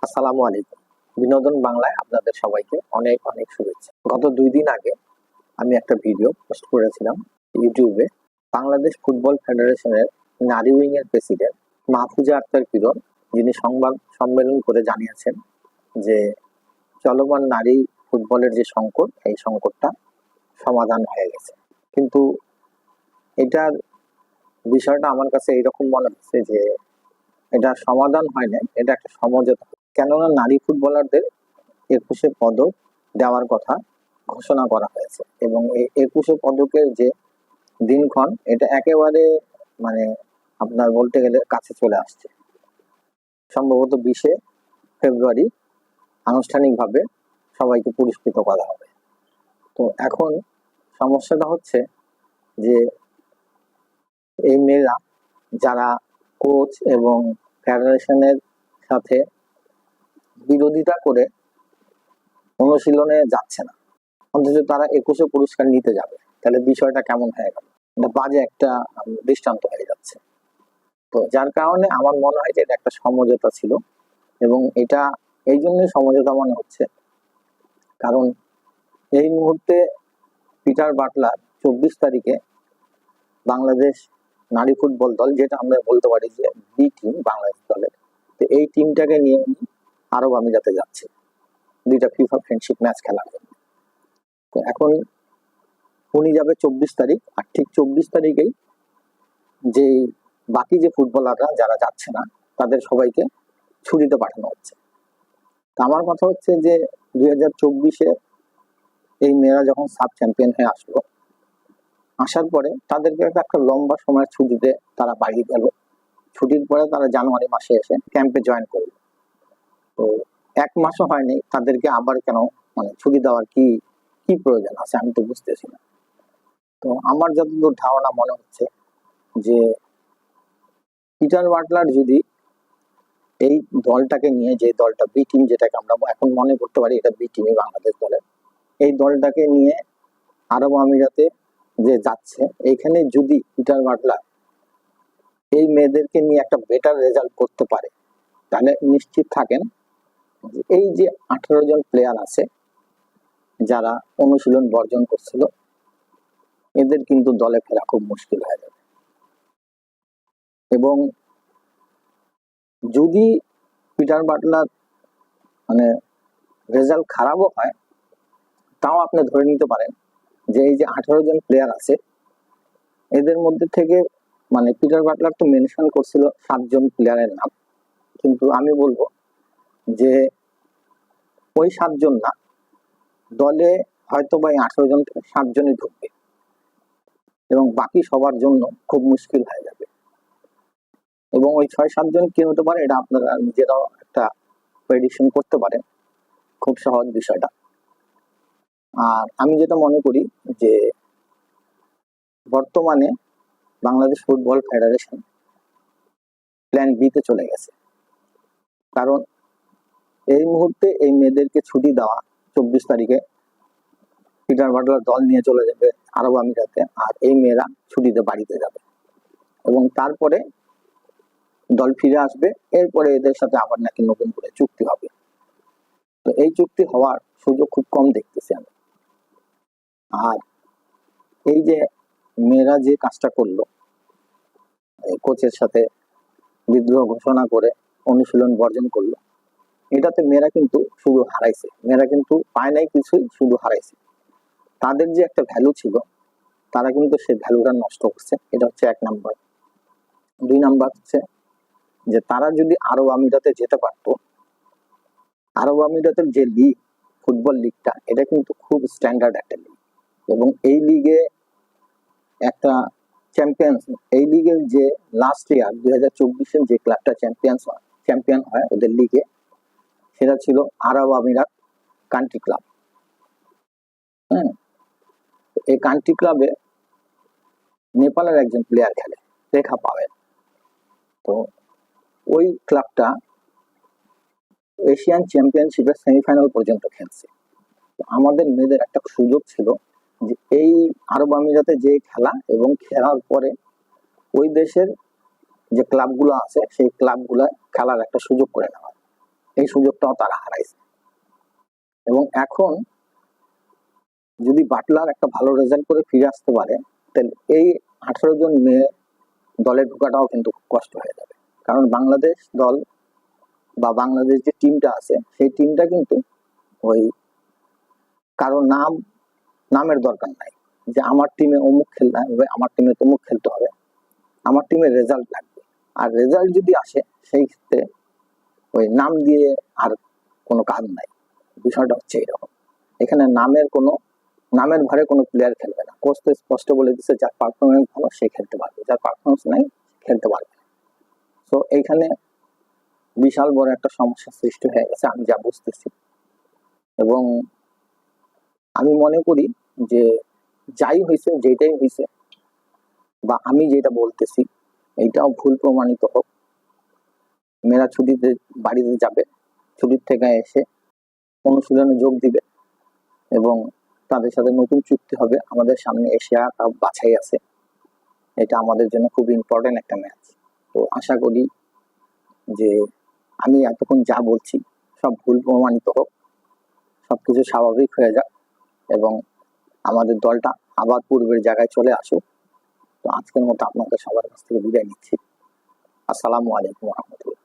আসসালামু আলাইকুম। বিনোদন বাংলায় আপনাদের সবাইকে অনেক অনেক শুভেচ্ছা। গত 2 দিন আগে আমি একটা ভিডিও পোস্ট করেছিলাম ইউটিউবে। বাংলাদেশ ফুটবল ফেডারেশনের নারী উইং এর প্রেসিডেন্ট মাহফুজা আক্তার কিরণ, যিনি সংবাদ সম্মেলন করে জানিয়েছেন যে চলমান নারী ফুটবলের যে সংকট, এই সংকটটা সমাধান হয়ে গেছে। কিন্তু এটার বিষয়টা আমার কাছে এইরকম মনে হচ্ছে যে এটা সমাধান হয় না, এটা একটা সমঝোতা। কেননা নারী ফুটবলারদের 21 পদক দেওয়ার কথা ঘোষণা করা হয়েছে এবং এই 21 পদকের যে দিনক্ষণ, এটা একেবারে মানে আপনার বলতে গেলে কাছে চলে আসছে। সম্ভবত 20 ফেব্রুয়ারি আনুষ্ঠানিকভাবে সবাইকে পুরস্কৃত করা হবে। তো এখন সমস্যাটা হচ্ছে যে এই মেয়েরা যারা কোচ এবং ফেডারেশনের সাথে বিরোধিতা করে অনুশীলনে যাচ্ছে না, অথচ তারা 21 পুরস্কার নিতে যাবে, তাহলে বিষয়টা কেমন হয়ে গেল? এটা বাজে একটা দৃষ্টান্ত হয়ে যাচ্ছে। তো যার কারণে আমার মনে হয় যে এটা একটা সমঝোতা ছিল এবং এটা এই জন্যই সমঝোতা মনে হচ্ছে, কারণ এই মুহূর্তে পিটার বাটলার 24 তারিখে বাংলাদেশ নারী ফুটবল দল, যেটা আমরা বলতে পারি যে বি টিম বাংলাদেশ দলের, তো এই টিমটাকে নিয়ে আরব আমিরাতে যাচ্ছে 2টা ফিফা ফ্রেন্ডশিপ ম্যাচ খেলার জন্য। তো এখন উনি যাবে 24 তারিখ, আর ঠিক 24 তারিখেই যে বাকি যে ফুটবলাররা যারা যাচ্ছে না তাদের সবাইকে ছুটিতে পাঠানো হচ্ছে। তো আমার কথা হচ্ছে যে 2024-এ এই মেয়েরা যখন সাব চ্যাম্পিয়ন হয়ে আসলো, আসার পরে তাদেরকে একটা লম্বা সময়ের ছুটিতে তারা বাড়ি গেল। ছুটির পরে তারা জানুয়ারি মাসে এসে ক্যাম্পে জয়েন করলো। তো 1 মাসও হয়নি, তাদেরকে আবার কেন ছুটি দেওয়ার কি কি প্রয়োজন আছে আমি তো বুঝতেছি না। তো আমার যতদূর ধারণা মনে হচ্ছে যে পিটার বাটলার যদি এই দলটাকে নিয়ে, যে দলটা বি টিম, যেটাকে আমরা এখন মনে করতে পারি এটা বি টিমই বাংলাদেশ দলের, এই দলটাকে নিয়ে আরব আমিরাতে যে যাচ্ছে, এইখানে যদি পিটার বাটলার এই মেয়েদেরকে নিয়ে একটা বেটার রেজাল্ট করতে পারে, তাহলে নিশ্চিত থাকেন এই যে 18 জন প্লেয়ার আছে যারা অনুশীলন বর্জন করছিল, এদের কিন্তু দলে ফেরা খুব মুশকিল হয়ে যাবে। এবং যদি পিটার বাটলার রেজাল্ট খারাপও হয়, তাও আপনি ধরে নিতে পারেন যে এই যে 18 জন প্লেয়ার আছে, এদের মধ্যে থেকে পিটার বাটলার তো মেনশন করছিল 7 জন প্লেয়ারের নাম, কিন্তু আমি বলবো যে ওই 7 জন না, দলে হয়তো বা 18 জন থেকে 7 জনই ঢুকবে এবং বাকি সবার জন্য খুব মুশকিল হয়ে যাবে। এবং ওই 6-7 জন কি হতে পারে, এটা আপনারা নিজেরাও একটা প্রেডিকশন করতে পারেন, খুব সহজ বিষয়টা। আর আমি যেটা মনে করি যে বর্তমানে Bangladesh football federation plan B তে চলে গেছে। কারণ এই মুহূর্তে এই মেয়েদেরকে ছুটি দেওয়া, 24 তারিখে পিটার বাটলার দল নিয়ে চলে যাবে আরব আমিরাতে, আর এই মেয়েরা ছুটিতে বাড়িতে যাবে এবং তারপরে দল ফিরে আসবে। এরপরে এদের সাথে আবার নাকি নতুন করে চুক্তি হবে। তো এই চুক্তি হওয়ার সুযোগ খুব কম দেখতেছি আমি। আর এই যে মেয়েরা যে কাজটা করলো, কোচের সাথে বিদ্রোহ ঘোষণা করে অনুশীলন বর্জন করলো, এটাতে মেয়েরা কিন্তু শুধু হারাইছে, মেয়েরা কিন্তু পায় নাই কিছুই, শুধু হারাইছে। তাদের যে একটা ভ্যালু ছিল, তারা কিন্তু সেই ভ্যালুটা নষ্ট করছে। এটা হচ্ছে 1 নাম্বার। 2 নাম্বার হচ্ছে যে তারা যদি আরব আমিরাতে যেতে পারতো, আরব আমিরাতের যে লিগ, ফুটবল লিগটা, এটা কিন্তু খুব স্ট্যান্ডার্ড একটা লিগ এবং এই লিগে একটা এই লিগের যে লাস্ট ইয়ার 2024-এর যে ক্লাবটা চ্যাম্পিয়ন হয় ওদের লিগে, সেটা ছিল আরব আমিরাত কান্ট্রি ক্লাব। হ্যাঁ, এই কান্ট্রি ক্লাবে নেপালের একজন প্লেয়ার খেলে, রেখা পাওয়েল। তো ওই ক্লাবটা এশিয়ান চ্যাম্পিয়নশিপের সেমিফাইনাল পর্যন্ত খেলছে। আমাদের মেয়েদের একটা সুযোগ ছিল যে এই আরব আমিরাতে যে খেলা এবং খেলার পরে ওই দেশের যে ক্লাবগুলো আছে সেই ক্লাবগুলো খেলার একটা সুযোগ করে নেওয়া। এই সুযোগটাও তারা হারাইছে। এবং এখন যদি বাটলার একটা ভালো রেজাল্ট করে ফিরে আসতে পারে, তাহলে এই 18 জন মেয়ে দলে ঢোকাটাও কিন্তু কষ্ট হয়ে যাবে। কারণ বাংলাদেশ দল বা বাংলাদেশ যে টিমটা আছে, সেই টিমটা কিন্তু ওই কারো নামের দরকার নাই যে আমার টিমে অমুক খেলতে হবে, আমার টিমে তমুক খেলতে হবে। আমার টিমের রেজাল্ট লাগবে। আর রেজাল্ট যদি আসে, সেই ক্ষেত্রে ওই নাম দিয়ে আর কোনো কাজ নাই। বিষয়টা হচ্ছে এরকম। এখানে নামের ভরে কোনো প্লেয়ার খেলবে না। কোচ তো স্পষ্ট বলে দিচ্ছে, যার পারফরমেন্স ভালো সে খেলতে পারবে, যার পারফরমেন্স নাই খেলতে পারবে না। তো এইখানে বিশাল বড় একটা সমস্যার সৃষ্টি হয়ে গেছে, আমি যা বুঝতেছি। এবং আমি মনে করি যে যাই হয়েছে, যেটাই হয়েছে, বা আমি যেটা বলতেছি এইটাও ভুল প্রমাণিত হোক। মেয়েরা ছুটিতে বাড়িতে যাবে, ছুটির থেকে এসে অনুশীলনে যোগ দিবে এবং তাদের সাথে নতুন চুক্তি হবে। আমাদের সামনে এশিয়া কাপ বাছাই আছে, এটা আমাদের জন্য খুব ইম্পর্টেন্ট একটা ম্যাচ। তো আশা করি যে আমি এতক্ষণ যা বলছি সব ভুল প্রমাণিত হোক, সবকিছু স্বাভাবিক হয়ে যাক এবং আমাদের দলটা আবার পূর্বের জায়গায় চলে আসুক। তো আজকের মতো আপনাদের সবার কাছ থেকে বিদায় নিচ্ছি। আসসালামু আলাইকুম রহমতুল্লাহ।